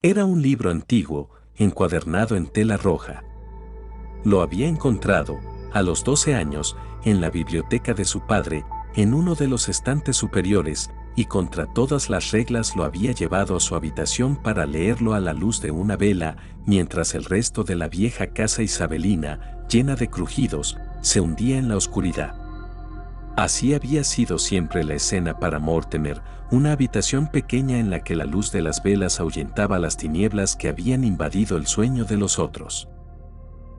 Era un libro antiguo, encuadernado en tela roja. Lo había encontrado, a los 12 años, en la biblioteca de su padre, en uno de los estantes superiores, y contra todas las reglas lo había llevado a su habitación para leerlo a la luz de una vela, mientras el resto de la vieja casa isabelina, llena de crujidos, se hundía en la oscuridad. Así había sido siempre la escena para Mortimer, una habitación pequeña en la que la luz de las velas ahuyentaba las tinieblas que habían invadido el sueño de los otros.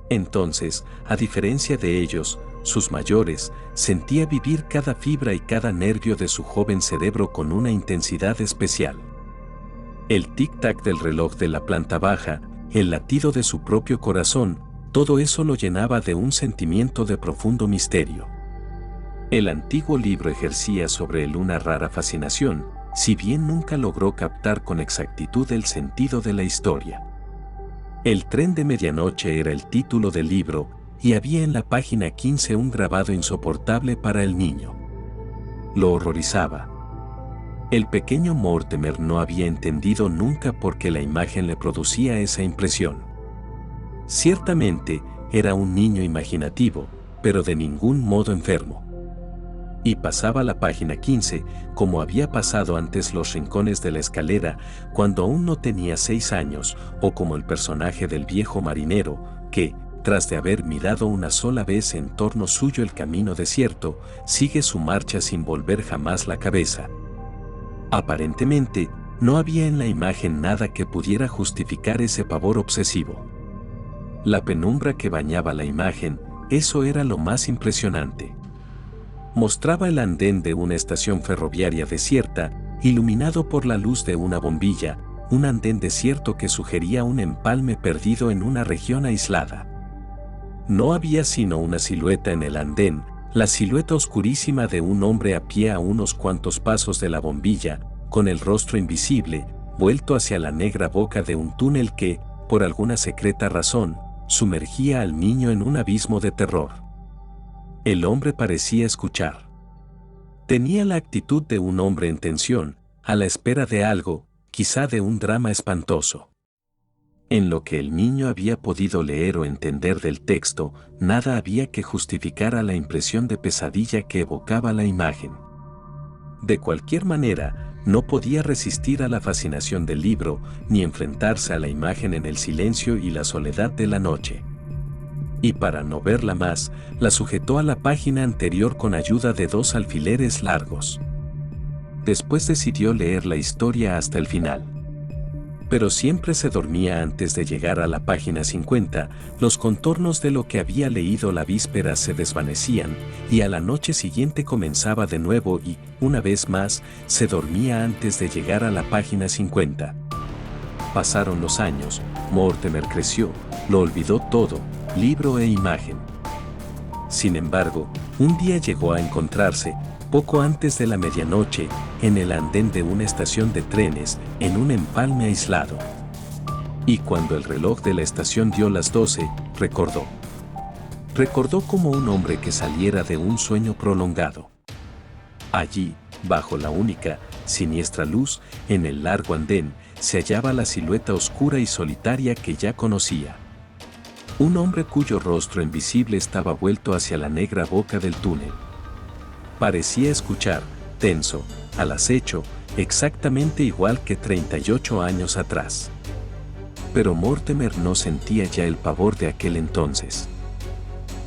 Entonces, a diferencia de ellos, sus mayores, sentía vivir cada fibra y cada nervio de su joven cerebro con una intensidad especial. El tic-tac del reloj de la planta baja, el latido de su propio corazón, todo eso lo llenaba de un sentimiento de profundo misterio. El antiguo libro ejercía sobre él una rara fascinación, si bien nunca logró captar con exactitud el sentido de la historia. El tren de medianoche era el título del libro, y había en la página 15 un grabado insoportable para el niño. Lo horrorizaba. El pequeño Mortimer no había entendido nunca por qué la imagen le producía esa impresión. Ciertamente, era un niño imaginativo, pero de ningún modo enfermo. Y pasaba la página 15, como había pasado antes los rincones de la escalera, cuando aún no tenía 6 años, o como el personaje del viejo marinero, que, tras de haber mirado una sola vez en torno suyo el camino desierto, sigue su marcha sin volver jamás la cabeza. Aparentemente, no había en la imagen nada que pudiera justificar ese pavor obsesivo. La penumbra que bañaba la imagen, eso era lo más impresionante. Mostraba el andén de una estación ferroviaria desierta, iluminado por la luz de una bombilla, un andén desierto que sugería un empalme perdido en una región aislada. No había sino una silueta en el andén, la silueta oscurísima de un hombre a pie a unos cuantos pasos de la bombilla, con el rostro invisible, vuelto hacia la negra boca de un túnel que, por alguna secreta razón, sumergía al niño en un abismo de terror. El hombre parecía escuchar. Tenía la actitud de un hombre en tensión, a la espera de algo, quizá de un drama espantoso. En lo que el niño había podido leer o entender del texto, nada había que justificar a la impresión de pesadilla que evocaba la imagen. De cualquier manera, no podía resistir a la fascinación del libro, ni enfrentarse a la imagen en el silencio y la soledad de la noche. Y para no verla más, la sujetó a la página anterior con ayuda de 2 alfileres largos. Después decidió leer la historia hasta el final. Pero siempre se dormía antes de llegar a la página 50, los contornos de lo que había leído la víspera se desvanecían, y a la noche siguiente comenzaba de nuevo y, una vez más, se dormía antes de llegar a la página 50. Pasaron los años, Mortimer creció, lo olvidó todo, libro e imagen. Sin embargo, un día llegó a encontrarse, poco antes de la medianoche, en el andén de una estación de trenes, en un empalme aislado. Y cuando el reloj de la estación dio las 12, recordó. Recordó como un hombre que saliera de un sueño prolongado. Allí, bajo la única, siniestra luz, en el largo andén, se hallaba la silueta oscura y solitaria que ya conocía. Un hombre cuyo rostro invisible estaba vuelto hacia la negra boca del túnel. Parecía escuchar, tenso, al acecho, exactamente igual que 38 años atrás. Pero Mortimer no sentía ya el pavor de aquel entonces.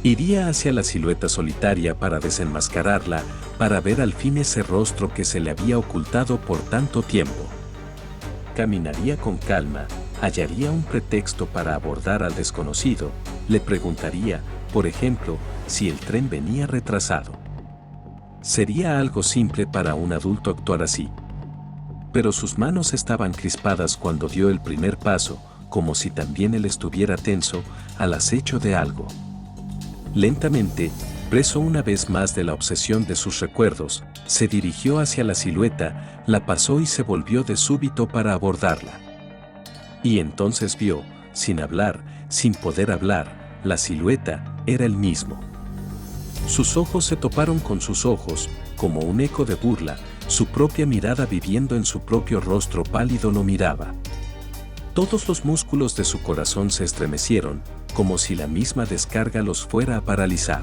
Iría hacia la silueta solitaria para desenmascararla, para ver al fin ese rostro que se le había ocultado por tanto tiempo. Caminaría con calma, hallaría un pretexto para abordar al desconocido, le preguntaría, por ejemplo, si el tren venía retrasado. Sería algo simple para un adulto actuar así. Pero sus manos estaban crispadas cuando dio el primer paso, como si también él estuviera tenso, al acecho de algo. Lentamente, preso una vez más de la obsesión de sus recuerdos, se dirigió hacia la silueta, la pasó y se volvió de súbito para abordarla. Y entonces vio, sin hablar, sin poder hablar, la silueta era el mismo. Sus ojos se toparon con sus ojos, como un eco de burla, su propia mirada viviendo en su propio rostro pálido lo miraba. Todos los músculos de su corazón se estremecieron, como si la misma descarga los fuera a paralizar.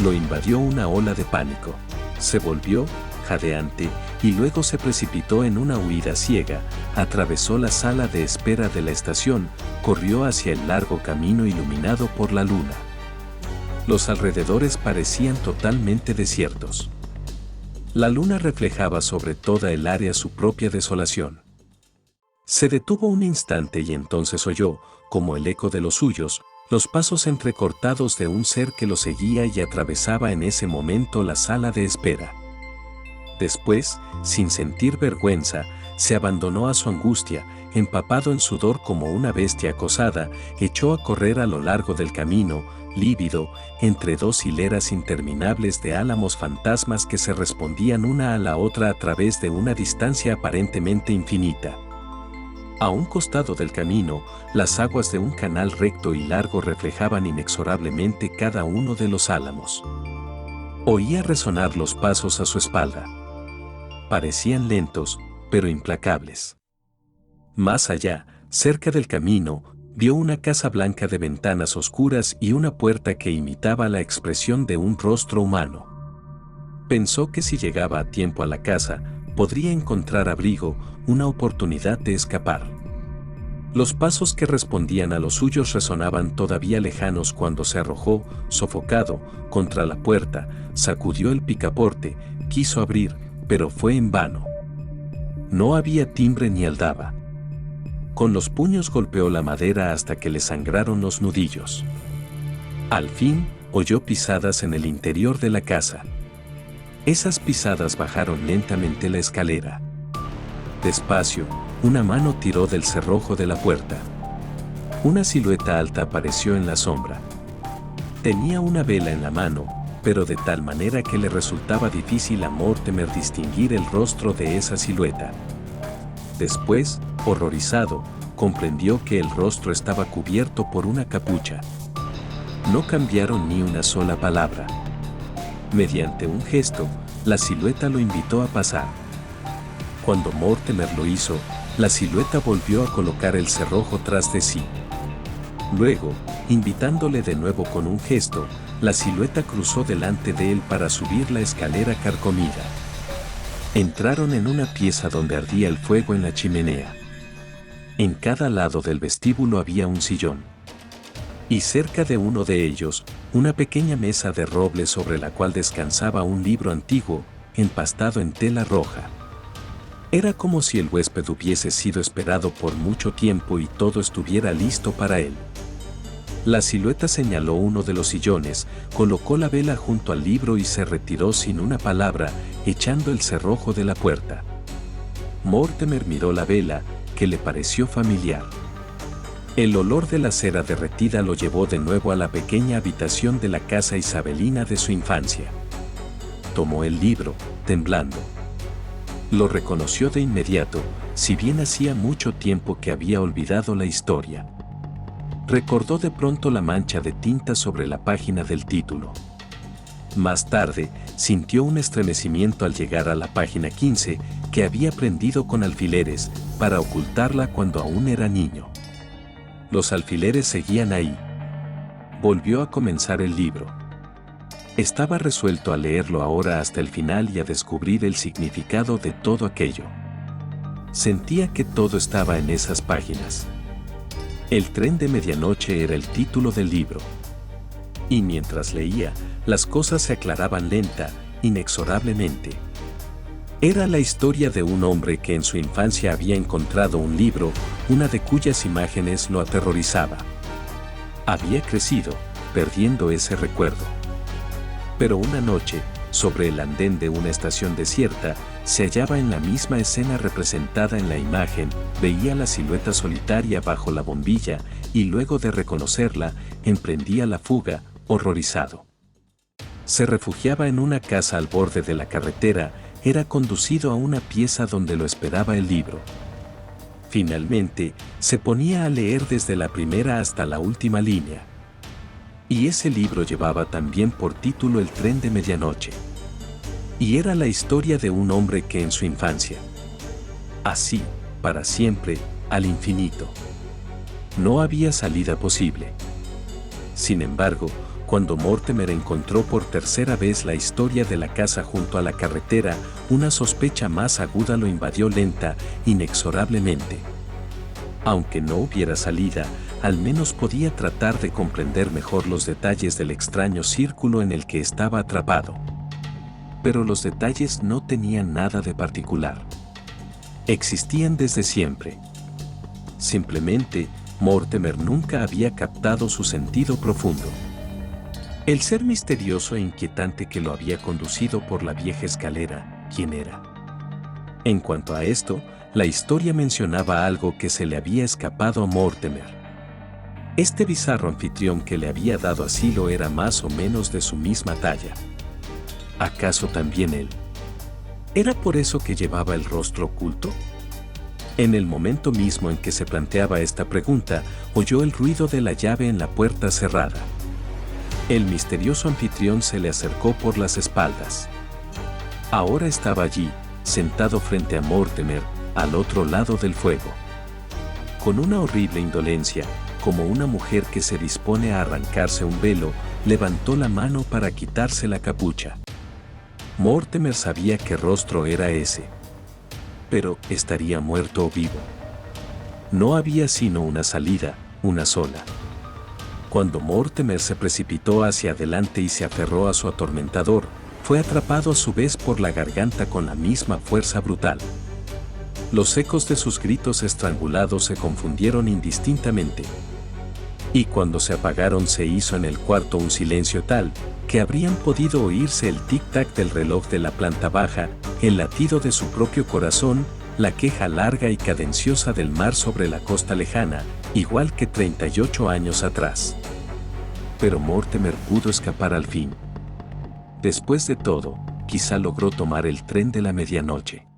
Lo invadió una ola de pánico. Se volvió, jadeante, y luego se precipitó en una huida ciega, atravesó la sala de espera de la estación, corrió hacia el largo camino iluminado por la luna. Los alrededores parecían totalmente desiertos. La luna reflejaba sobre toda el área su propia desolación. Se detuvo un instante y entonces oyó, como el eco de los suyos, los pasos entrecortados de un ser que lo seguía y atravesaba en ese momento la sala de espera. Después, sin sentir vergüenza, se abandonó a su angustia, empapado en sudor como una bestia acosada, echó a correr a lo largo del camino, lívido, entre dos hileras interminables de álamos fantasmas que se respondían una a la otra a través de una distancia aparentemente infinita. A un costado del camino, las aguas de un canal recto y largo reflejaban inexorablemente cada uno de los álamos. Oía resonar los pasos a su espalda. Parecían lentos, pero implacables. Más allá, cerca del camino, vio una casa blanca de ventanas oscuras y una puerta que imitaba la expresión de un rostro humano. Pensó que si llegaba a tiempo a la casa, podría encontrar abrigo, una oportunidad de escapar. Los pasos que respondían a los suyos resonaban todavía lejanos cuando se arrojó, sofocado, contra la puerta, sacudió el picaporte, quiso abrir, pero fue en vano. No había timbre ni aldaba. Con los puños golpeó la madera hasta que le sangraron los nudillos. Al fin, oyó pisadas en el interior de la casa. Esas pisadas bajaron lentamente la escalera. Despacio, una mano tiró del cerrojo de la puerta. Una silueta alta apareció en la sombra. Tenía una vela en la mano, pero de tal manera que le resultaba difícil a Mortimer distinguir el rostro de esa silueta. Después, horrorizado, comprendió que el rostro estaba cubierto por una capucha. No cambiaron ni una sola palabra. Mediante un gesto, la silueta lo invitó a pasar. Cuando Mortimer lo hizo, la silueta volvió a colocar el cerrojo tras de sí. Luego, invitándole de nuevo con un gesto, la silueta cruzó delante de él para subir la escalera carcomida. Entraron en una pieza donde ardía el fuego en la chimenea. En cada lado del vestíbulo había un sillón. Y cerca de uno de ellos, una pequeña mesa de roble sobre la cual descansaba un libro antiguo, empastado en tela roja. Era como si el huésped hubiese sido esperado por mucho tiempo y todo estuviera listo para él. La silueta señaló uno de los sillones, colocó la vela junto al libro y se retiró sin una palabra, echando el cerrojo de la puerta. Mortimer miró la vela, que le pareció familiar. El olor de la cera derretida lo llevó de nuevo a la pequeña habitación de la casa isabelina de su infancia. Tomó el libro, temblando. Lo reconoció de inmediato, si bien hacía mucho tiempo que había olvidado la historia. Recordó de pronto la mancha de tinta sobre la página del título. Más tarde, sintió un estremecimiento al llegar a la página 15, que había prendido con alfileres, para ocultarla cuando aún era niño. Los alfileres seguían ahí. Volvió a comenzar el libro. Estaba resuelto a leerlo ahora hasta el final y a descubrir el significado de todo aquello. Sentía que todo estaba en esas páginas. El tren de medianoche era el título del libro. Y mientras leía, las cosas se aclaraban lenta, inexorablemente. Era la historia de un hombre que en su infancia había encontrado un libro, una de cuyas imágenes lo aterrorizaba. Había crecido, perdiendo ese recuerdo. Pero una noche, sobre el andén de una estación desierta, se hallaba en la misma escena representada en la imagen, veía la silueta solitaria bajo la bombilla, y luego de reconocerla, emprendía la fuga, horrorizado. Se refugiaba en una casa al borde de la carretera, era conducido a una pieza donde lo esperaba el libro. Finalmente, se ponía a leer desde la primera hasta la última línea. Y ese libro llevaba también por título El tren de medianoche. Y era la historia de un hombre que en su infancia, así, para siempre, al infinito. No había salida posible. Sin embargo, cuando Mortimer encontró por tercera vez la historia de la casa junto a la carretera, una sospecha más aguda lo invadió lenta, inexorablemente. Aunque no hubiera salida, al menos podía tratar de comprender mejor los detalles del extraño círculo en el que estaba atrapado. Pero los detalles no tenían nada de particular. Existían desde siempre. Simplemente, Mortimer nunca había captado su sentido profundo. El ser misterioso e inquietante que lo había conducido por la vieja escalera, ¿quién era? En cuanto a esto, la historia mencionaba algo que se le había escapado a Mortimer. Este bizarro anfitrión que le había dado asilo era más o menos de su misma talla. ¿Acaso también él? ¿Era por eso que llevaba el rostro oculto? En el momento mismo en que se planteaba esta pregunta, oyó el ruido de la llave en la puerta cerrada. El misterioso anfitrión se le acercó por las espaldas. Ahora estaba allí, sentado frente a Mortimer, al otro lado del fuego. Con una horrible indolencia, como una mujer que se dispone a arrancarse un velo, levantó la mano para quitarse la capucha. Mortimer sabía qué rostro era ese. Pero, ¿estaría muerto o vivo? No había sino una salida, una sola. Cuando Mortimer se precipitó hacia adelante y se aferró a su atormentador, fue atrapado a su vez por la garganta con la misma fuerza brutal. Los ecos de sus gritos estrangulados se confundieron indistintamente. Y cuando se apagaron se hizo en el cuarto un silencio tal, que habrían podido oírse el tic-tac del reloj de la planta baja, el latido de su propio corazón, la queja larga y cadenciosa del mar sobre la costa lejana, igual que 38 años atrás. Pero Mortimer pudo escapar al fin. Después de todo, quizá logró tomar el tren de la medianoche.